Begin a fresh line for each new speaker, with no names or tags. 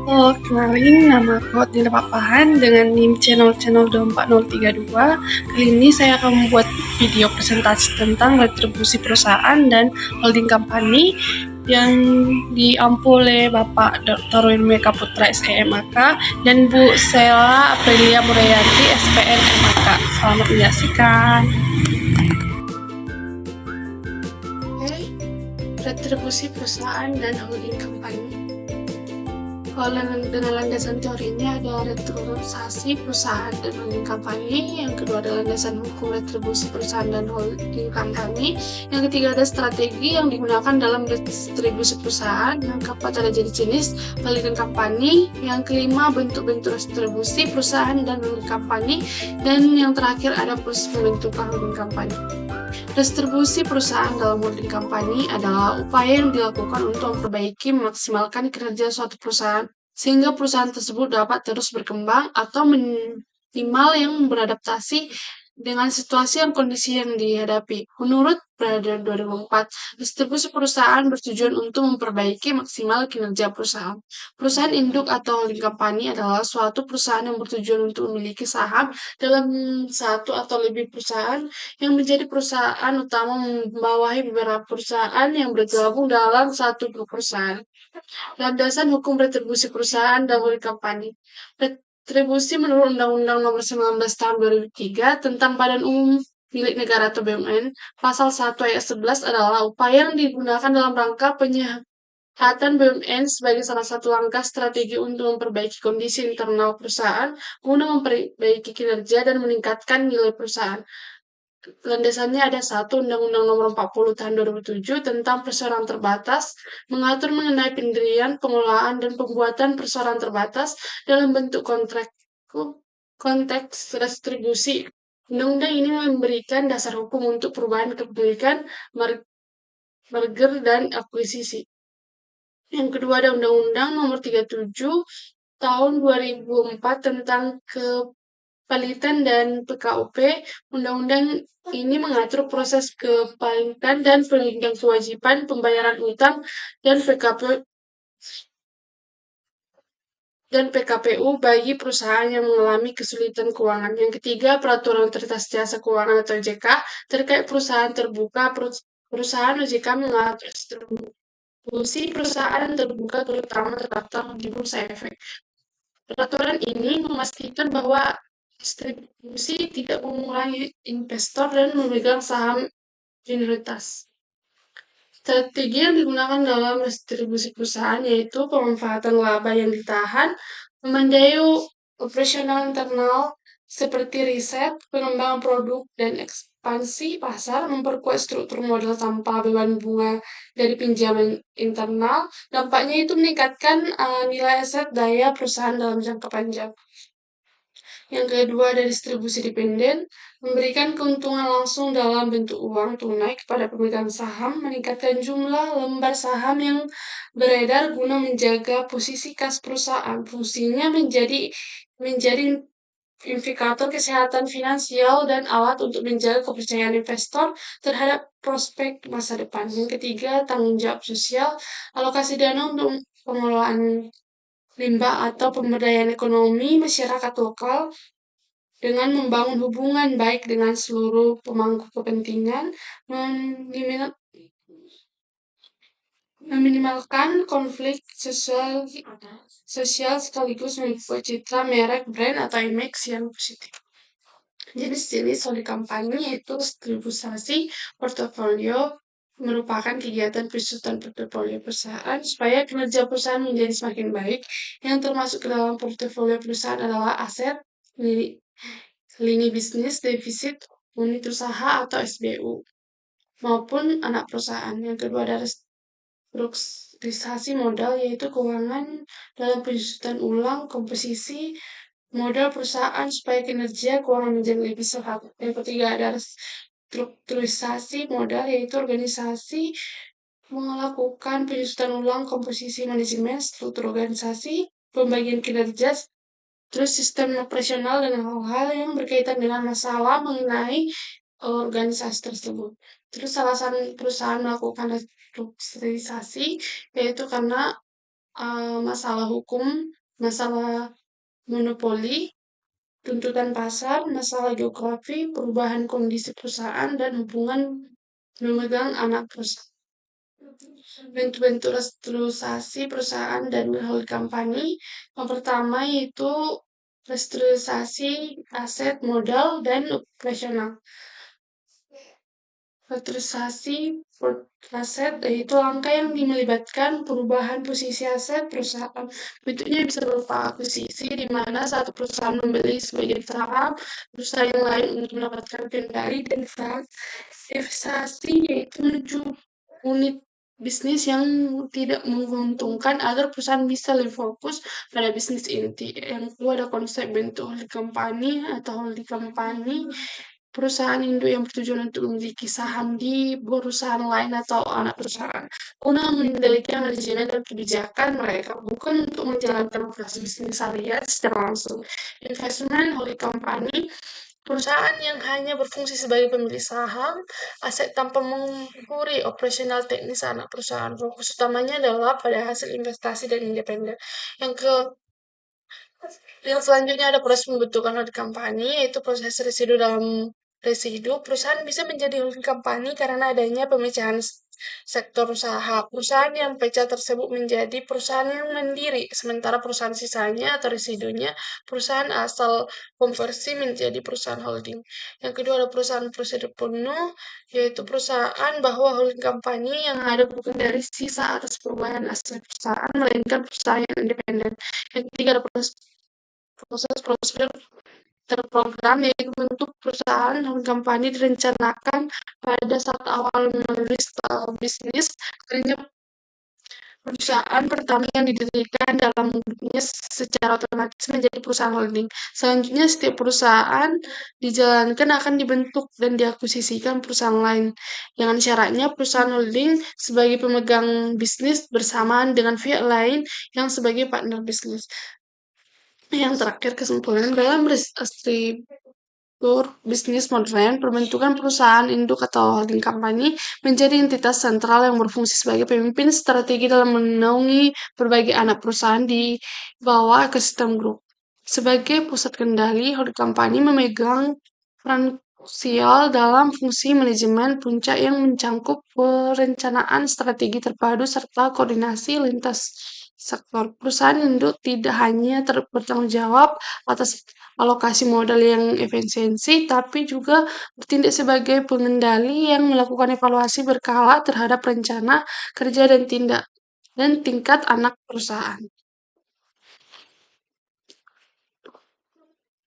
Halo, kenalin nama aku Nila Papahan dengan NIM channel 24032. Kali ini saya akan membuat video presentasi tentang retribusi perusahaan dan holding company yang diampu oleh Bapak Dr. Wilmeka Putra SEMAK dan Bu Sela Aprilia Murayanti SPN MAK. Selamat menyaksikan. Retribusi perusahaan dan holding company. Kalau dengan landasan teorinya ada retrusasi perusahaan dan holding company, yang kedua adalah landasan hukum retribusi perusahaan dan holding company, yang ketiga ada strategi yang digunakan dalam retribusi perusahaan, yang keempat ada jenis-jenis holding company, yang kelima bentuk-bentuk retribusi perusahaan dan holding company, dan yang terakhir ada proses pembentukan holding company. Distribusi perusahaan dalam holding company adalah upaya yang dilakukan untuk memperbaiki memaksimalkan kinerja suatu perusahaan sehingga perusahaan tersebut dapat terus berkembang atau minimal yang beradaptasi dengan situasi dan kondisi yang dihadapi. Menurut Brother 2004, distribusi perusahaan bertujuan untuk memperbaiki maksimal kinerja perusahaan. Perusahaan induk atau holding company adalah suatu perusahaan yang bertujuan untuk memiliki saham dalam satu atau lebih perusahaan yang menjadi perusahaan utama membawahi beberapa perusahaan yang bergabung dalam satu grup perusahaan. Landasan hukum retribusi perusahaan dan holding company. Retribusi menurut Undang-Undang Nomor 19 Tahun 2003 tentang Badan Umum milik negara atau BUMN, pasal 1 ayat 11 adalah upaya yang digunakan dalam rangka penyehatan BUMN sebagai salah satu langkah strategi untuk memperbaiki kondisi internal perusahaan guna memperbaiki kinerja dan meningkatkan nilai perusahaan. Landasannya ada satu Undang-Undang Nomor 40 Tahun 2007 tentang perseroan terbatas, mengatur mengenai pendirian, pengelolaan, dan pembuatan perseroan terbatas dalam bentuk konteks retribusi. Undang-undang ini memberikan dasar hukum untuk perubahan kepemilikan, merger, dan akuisisi. Yang kedua ada Undang-Undang Nomor 37 Tahun 2004 tentang Kepalitan dan PKUP. Undang-undang ini mengatur proses kepalitan dan penunjang kewajiban pembayaran utang dan PKPU bagi perusahaan yang mengalami kesulitan keuangan. Yang ketiga, Peraturan Otoritas Jasa Keuangan atau OJK terkait perusahaan terbuka. Perusahaan OJK mengatur distribusi perusahaan terbuka terutama terdaftar di Bursa Efek. Peraturan ini memastikan bahwa distribusi tidak mengurangi investor dan memegang saham minoritas. Strategi yang digunakan dalam distribusi perusahaan yaitu pemanfaatan laba yang ditahan, memandai operasional internal seperti riset, pengembangan produk, dan ekspansi pasar, memperkuat struktur modal tanpa beban bunga dari pinjaman internal. Dampaknya itu meningkatkan nilai aset daya perusahaan dalam jangka panjang. Yang kedua ada distribusi dipenden, memberikan keuntungan langsung dalam bentuk uang tunai kepada pemegang saham, meningkatkan jumlah lembar saham yang beredar guna menjaga posisi kas perusahaan. Fungsinya menjadi indikator kesehatan finansial dan alat untuk menjaga kepercayaan investor terhadap prospek masa depan. Yang ketiga, tanggung jawab sosial, alokasi dana untuk pengelolaan limbah atau pemberdayaan ekonomi masyarakat lokal dengan membangun hubungan baik dengan seluruh pemangku kepentingan, meminimalkan konflik sosial sekaligus membuat citra merek, brand, atau image yang positif. Jenis-jenis holding company yaitu distribusi portofolio merupakan kegiatan penyusutan portofolio perusahaan supaya kinerja perusahaan menjadi semakin baik. Yang termasuk ke dalam portofolio perusahaan adalah aset, lini bisnis, defisit, unit usaha atau SBU, maupun anak perusahaan. Yang kedua ada restrukturisasi modal, yaitu keuangan dalam penyusutan ulang komposisi modal perusahaan supaya kinerja keuangan menjadi lebih sehat. Yang ketiga ada restrukturisasi modal, yaitu organisasi melakukan penyusutan ulang komposisi manajemen, struktur organisasi, pembagian kinerja, terus sistem operasional dan hal-hal yang berkaitan dengan masalah mengenai organisasi tersebut. Terus alasan perusahaan melakukan restrukturisasi yaitu karena masalah hukum, masalah monopoli, tuntutan pasar, masalah geografi, perubahan kondisi perusahaan, dan hubungan memegang anak perusahaan. Bentuk-bentuk restrukturisasi perusahaan dan whole company. Yang pertama yaitu restrukturisasi aset, modal, dan operasional. Restrukturisasi aset yaitu langkah yang melibatkan perubahan posisi aset perusahaan. Bentuknya bisa berupa akuisisi, di mana satu perusahaan membeli sebagian saham perusahaan yang lain untuk mendapatkan kendali, dan divestasi yaitu menuju unit bisnis yang tidak menguntungkan agar perusahaan bisa lebih fokus pada bisnis inti. Yang kedua ada konsep bentuk holding company atau holding company, perusahaan induk yang bertujuan untuk memiliki saham di perusahaan lain atau anak perusahaan guna mengendalikan manajemen dan kebijakan mereka, bukan untuk menjalankan operasi bisnis harian secara langsung. Investment holding company, perusahaan yang hanya berfungsi sebagai pemilik saham aset tanpa mengumpuri operasional teknis anak perusahaan. Fokus utamanya adalah pada hasil investasi dan independen. Yang selanjutnya ada proses pembentukan holding company, yaitu proses residu dalam residu. Perusahaan bisa menjadi holding company karena adanya pemecahan sektor usaha. Perusahaan yang pecah tersebut menjadi perusahaan yang mandiri, sementara perusahaan sisanya atau residunya perusahaan asal konversi menjadi perusahaan holding. Yang kedua ada perusahaan prosedur penuh, yaitu perusahaan bahwa holding company yang ada bukan dari sisa atas perubahan aset perusahaan, melainkan perusahaan yang independen. Yang ketiga ada proses prosedur terprogram, yaitu bentuk perusahaan dan company direncanakan pada saat awal menulis bisnis. Artinya perusahaan pertama yang didirikan dalam bentuknya secara otomatis menjadi perusahaan holding. Selanjutnya setiap perusahaan dijalankan akan dibentuk dan diakuisisikan perusahaan lain. Dengan syaratnya perusahaan holding sebagai pemegang bisnis bersamaan dengan pihak lain yang sebagai partner bisnis. Yang terakhir kesimpulan dalam restruktur bisnis modern, pembentukan perusahaan induk atau holding company menjadi entitas sentral yang berfungsi sebagai pemimpin strategi dalam menaungi berbagai anak perusahaan di bawah ekosistem grup. Sebagai pusat kendali, holding company memegang peran krusial dalam fungsi manajemen puncak yang mencangkup perencanaan strategi terpadu serta koordinasi lintas sektor. Perusahaan induk tidak hanya bertanggung jawab atas alokasi modal yang efisiensi, tapi juga bertindak sebagai pengendali yang melakukan evaluasi berkala terhadap rencana kerja dan tingkat anak perusahaan.